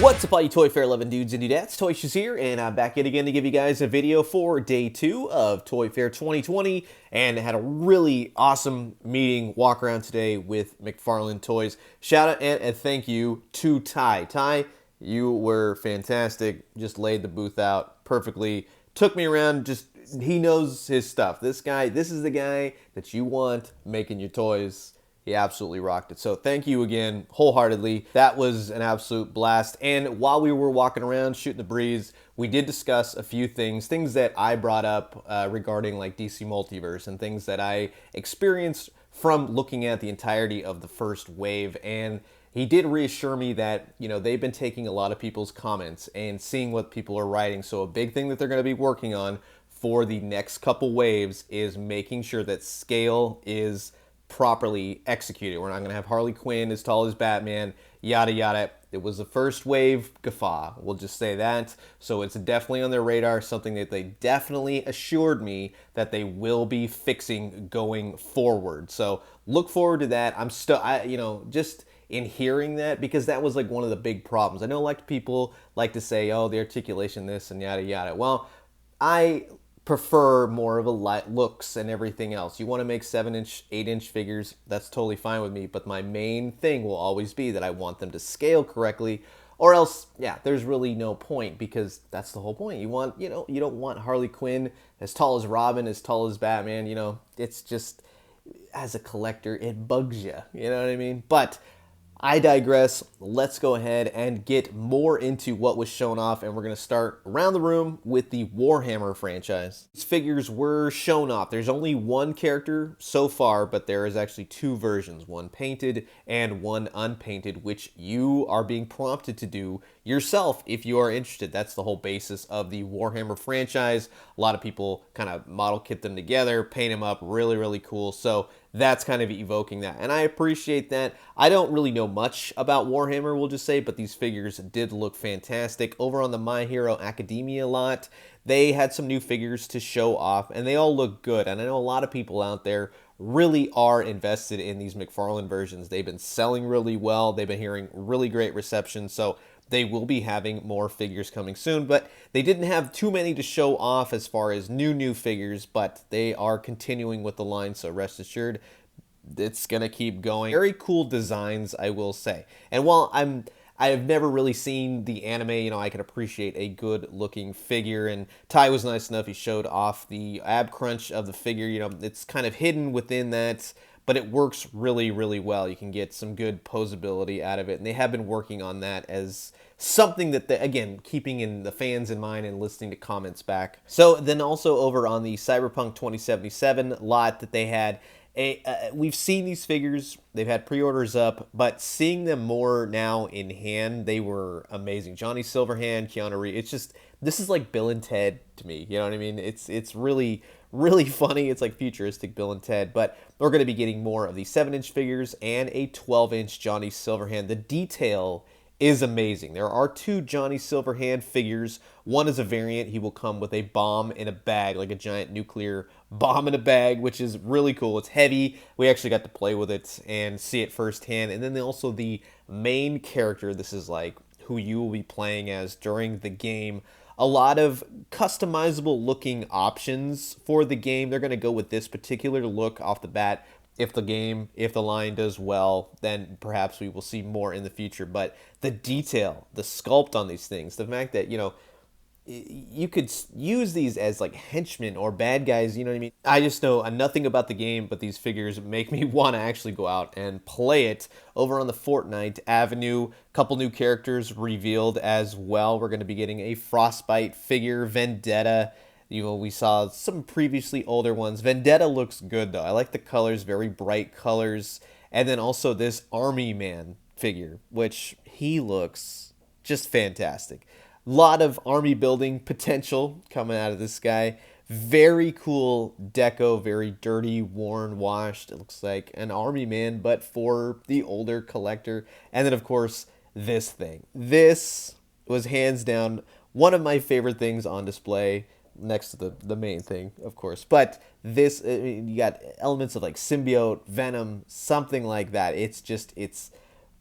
What's up, all you Toyfair 11 dudes and dudettes? Toyshoes here, and I'm back in again to give you guys a video for day 2 of Toyfair 2020, and had a really awesome meeting, walk around today with McFarlane Toys. Shout out and thank you to Ty. Ty, you were fantastic, just laid the booth out perfectly, took me around, he knows his stuff. This is the guy that you want making your toys. He absolutely rocked it. So thank you again, wholeheartedly. That was an absolute blast. And while we were walking around, shooting the breeze, we did discuss a few things that I brought up regarding like DC Multiverse and things that I experienced from looking at the entirety of the first wave. And he did reassure me that, you know, they've been taking a lot of people's comments and seeing what people are writing. So a big thing that they're going to be working on for the next couple waves is making sure that scale is properly executed. We're not going to have Harley Quinn as tall as Batman, yada yada. It was the first wave guffaw, we'll just say that. So it's definitely on their radar, something that they definitely assured me that they will be fixing going forward. So look forward to that. I'm still, just in hearing that, because that was like one of the big problems. I know like people like to say, oh, the articulation this and yada yada. Well, I prefer more of a light looks and everything else. You want to make 7-inch, 8-inch figures, that's totally fine with me, but my main thing will always be that I want them to scale correctly, or else, yeah, there's really no point, because that's the whole point. You want, you don't want Harley Quinn as tall as Robin, as tall as Batman, it's just, as a collector, it bugs you, you know what I mean? But I digress. Let's go ahead and get more into what was shown off, and we're going to start around the room with the Warhammer franchise. These figures were shown off. There's only one character so far, but there is actually two versions, one painted and one unpainted, which you are being prompted to do yourself if you are interested. That's the whole basis of the Warhammer franchise. A lot of people kind of model kit them together, paint them up, really, really cool. So that's kind of evoking that, and I appreciate that. I don't really know much about Warhammer, we'll just say, but these figures did look fantastic. Over on the My Hero Academia lot, they had some new figures to show off, and they all look good. And I know a lot of people out there really are invested in these McFarlane versions. They've been selling really well. They've been hearing really great reception, so they will be having more figures coming soon, but they didn't have too many to show off as far as new figures, but they are continuing with the line, so rest assured, it's gonna keep going. Very cool designs, I will say. And while I have never really seen the anime, I can appreciate a good looking figure, and Ty was nice enough, he showed off the ab crunch of the figure. It's kind of hidden within that, but it works really, really well. You can get some good posability out of it, and they have been working on that as something that, again, keeping in the fans in mind and listening to comments back. So then also over on the Cyberpunk 2077 lot that they had, we've seen these figures, they've had pre-orders up, but seeing them more now in hand, they were amazing. Johnny Silverhand, Keanu Reeves, this is like Bill and Ted to me, you know what I mean? It's really, really funny. It's like futuristic Bill and Ted, but we're going to be getting more of the 7-inch figures and a 12-inch Johnny Silverhand. The detail is amazing. There are two Johnny Silverhand figures. One is a variant. He will come with a bomb in a bag, like a giant nuclear bomb in a bag, which is really cool. It's heavy. We actually got to play with it and see it firsthand. And then also the main character. This is like who you will be playing as during the game. A lot of customizable looking options for the game. They're going to go with this particular look off the bat. If the line does well, then perhaps we will see more in the future. But the detail, the sculpt on these things, the fact that, you could use these as like henchmen or bad guys, you know what I mean? I just know nothing about the game, but these figures make me want to actually go out and play it. Over on the Fortnite Avenue, a couple new characters revealed as well. We're going to be getting a Frostbite figure, Vendetta. We saw some previously older ones. Vendetta looks good, though. I like the colors, very bright colors. And then also this Army Man figure, which he looks just fantastic. A lot of army building potential coming out of this guy. Very cool deco, very dirty, worn, washed. It looks like an Army Man, but for the older collector. And then, of course, this thing. This was hands down one of my favorite things on display, next to the main thing, of course. But this, you got elements of like symbiote, venom, something like that. It's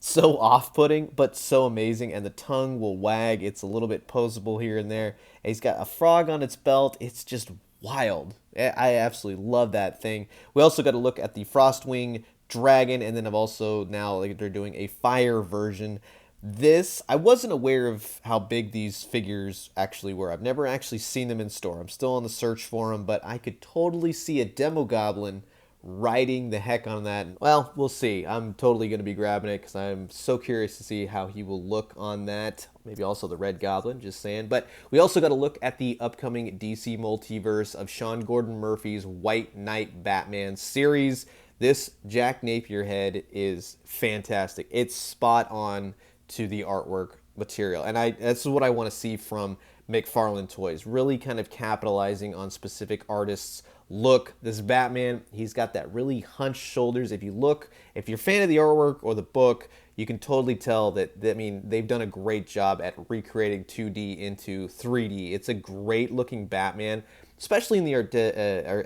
so off-putting, but so amazing. And the tongue will wag. It's a little bit posable here and there. And he's got a frog on its belt. It's just wild. I absolutely love that thing. We also got to look at the Frostwing Dragon, and then I've also now like they're doing a fire version. This, I wasn't aware of how big these figures actually were. I've never actually seen them in store. I'm still on the search for them, but I could totally see a Demo Goblin riding the heck on that. Well, we'll see. I'm totally going to be grabbing it because I'm so curious to see how he will look on that. Maybe also the Red Goblin, just saying. But we also got to look at the upcoming DC Multiverse of Sean Gordon Murphy's White Knight Batman series. This Jack Napier head is fantastic. It's spot on to the artwork material. And that's what I want to see from McFarlane Toys, really kind of capitalizing on specific artists' look. This Batman, he's got that really hunched shoulders. If you're a fan of the artwork or the book, you can totally tell that, I mean, they've done a great job at recreating 2D into 3D. It's a great looking Batman, especially in the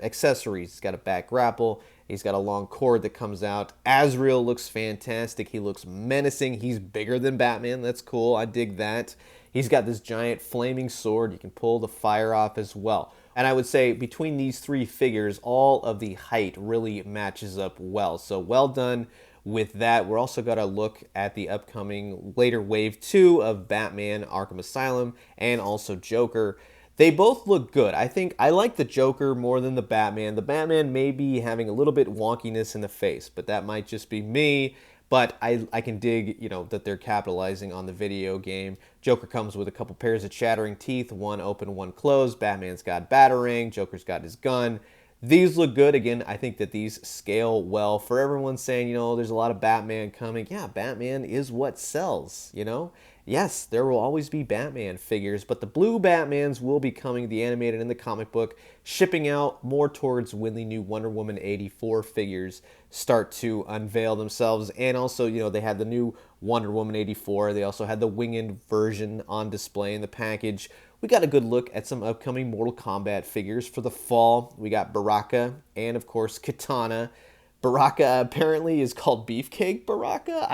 accessories. He's got a back grapple. He's got a long cord that comes out. Azrael looks fantastic. He looks menacing. He's bigger than Batman. That's cool. I dig that. He's got this giant flaming sword. You can pull the fire off as well. And I would say between these three figures, all of the height really matches up well. So well done with that. We're also got to look at the upcoming later wave 2 of Batman Arkham Asylum and also Joker. They both look good. I think I like the Joker more than the Batman. The Batman may be having a little bit wonkiness in the face, but that might just be me. But I can dig, that they're capitalizing on the video game. Joker comes with a couple pairs of chattering teeth, one open, one closed. Batman's got Batarang. Joker's got his gun. These look good. Again, I think that these scale well. For everyone saying, there's a lot of Batman coming. Yeah, Batman is what sells, Yes, there will always be Batman figures, but the blue Batmans will be coming, the animated and the comic book, shipping out more towards when the new Wonder Woman 84 figures start to unveil themselves. And also, they had the new Wonder Woman 84. They also had the winged version on display in the package. We got a good look at some upcoming Mortal Kombat figures for the fall. We got Baraka and, of course, Katana. Baraka apparently is called Beefcake Baraka.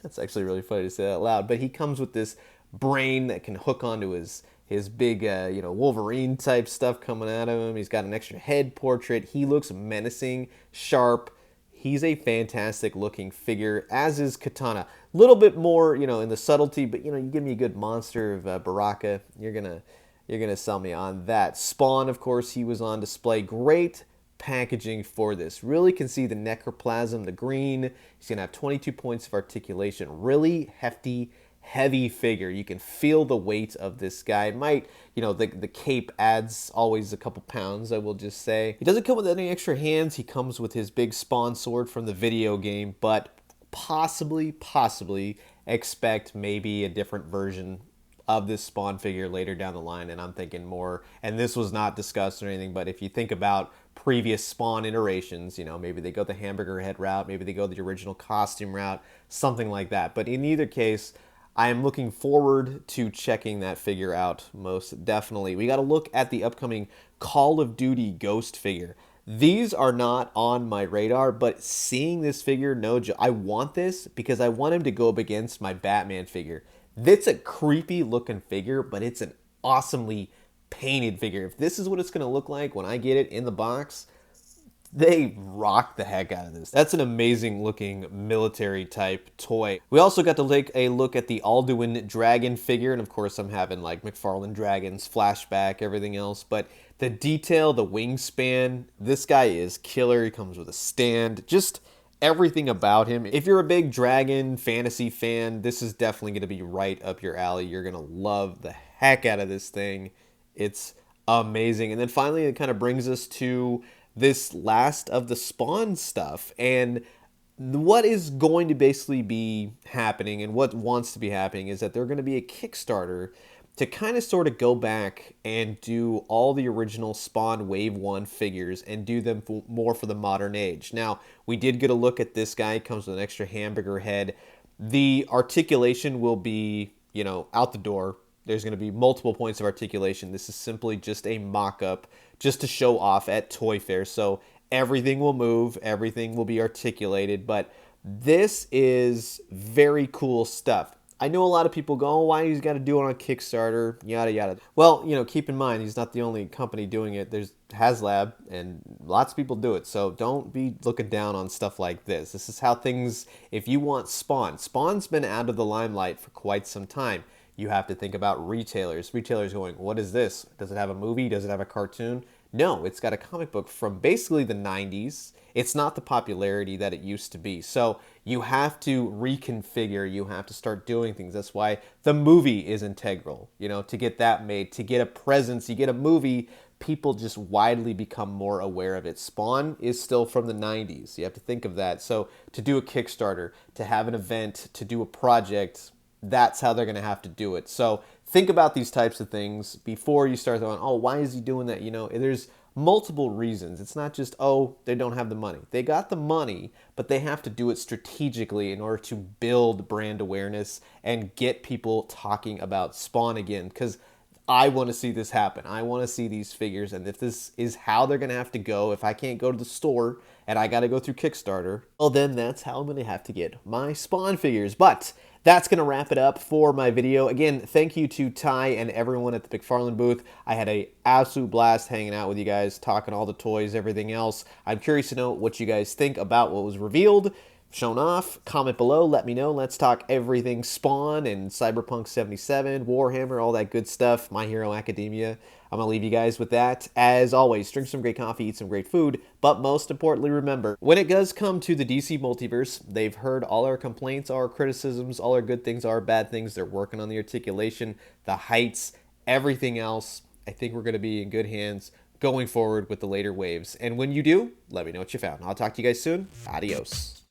That's actually really funny to say that out loud. But he comes with this brain that can hook onto his big, Wolverine type stuff coming out of him. He's got an extra head portrait. He looks menacing, sharp. He's a fantastic looking figure, as is Katana. A little bit more, in the subtlety, but you give me a good monster of Baraka, you're gonna sell me on that. Spawn, of course, he was on display. Great packaging for this. Really can see the necroplasm, the green. He's gonna have 22 points of articulation. Really hefty, heavy figure. You can feel the weight of this guy. It might, the cape adds always a couple pounds, I will just say. He doesn't come with any extra hands. He comes with his big Spawn sword from the video game, but possibly expect maybe a different version of this Spawn figure later down the line. And I'm thinking more, and this was not discussed or anything, but if you think about previous Spawn iterations, maybe they go the hamburger head route, maybe they go the original costume route, something like that. But in either case, I am looking forward to checking that figure out, most definitely. We got to look at the upcoming Call of Duty Ghost figure. These are not on my radar, but seeing this figure, no joke, I want this because I want him to go up against my Batman figure. It's a creepy looking figure, but it's an awesomely painted figure. If this is what it's going to look like when I get it in the box, they rock the heck out of this. That's an amazing looking military type toy. We also got to take a look at the Alduin Dragon figure, and of course I'm having like McFarlane Dragons, flashback, everything else, but the detail, the wingspan, this guy is killer. He comes with a stand, just everything about him. If you're a big dragon fantasy fan, this is definitely going to be right up your alley. You're going to love the heck out of this thing. It's amazing. And then finally, it kind of brings us to this last of the Spawn stuff. And what is going to basically be happening and what wants to be happening is that they're going to be a Kickstarter to kind of sort of go back and do all the original Spawn Wave 1 figures and do them more for the modern age. Now, we did get a look at this guy. He comes with an extra hamburger head. The articulation will be, out the door. There's going to be multiple points of articulation. This is simply just a mock-up just to show off at Toyfair. So everything will move. Everything will be articulated. But This is very cool stuff. I know a lot of people go, oh, why he's got to do it on Kickstarter, yada, yada. Well, keep in mind, he's not the only company doing it. There's HasLab, and lots of people do it. So don't be looking down on stuff like this. This is how things, if you want Spawn's been out of the limelight for quite some time. You have to think about retailers. Retailers going, what is this? Does it have a movie? Does it have a cartoon? No, it's got a comic book from basically the 90s. It's not the popularity that it used to be. So you have to reconfigure. You have to start doing things. That's why the movie is integral, to get that made, to get a presence. You get a movie, people just widely become more aware of it. Spawn is still from the 90s. You have to think of that. So to do a Kickstarter, to have an event, to do a project, that's how they're going to have to do it. So think about these types of things before you start going, oh, why is he doing that? There's multiple reasons. It's not just, oh, they don't have the money. They got the money, but they have to do it strategically in order to build brand awareness and get people talking about Spawn again. Because I want to see this happen. I want to see these figures. And if this is how they're going to have to go, if I can't go to the store and I got to go through Kickstarter, well, then that's how I'm going to have to get my Spawn figures. But that's going to wrap it up for my video. Again, thank you to Ty and everyone at the McFarlane booth. I had an absolute blast hanging out with you guys, talking all the toys, everything else. I'm curious to know what you guys think about what was revealed, shown off. Comment below, let me know. Let's talk everything Spawn and Cyberpunk 77, Warhammer, all that good stuff, My Hero Academia. I'm going to leave you guys with that. As always, drink some great coffee, eat some great food, but most importantly, remember, when it does come to the DC Multiverse, they've heard all our complaints, our criticisms, all our good things, our bad things. They're working on the articulation, the heights, everything else. I think we're going to be in good hands going forward with the later waves. And when you do, let me know what you found. I'll talk to you guys soon. Adios.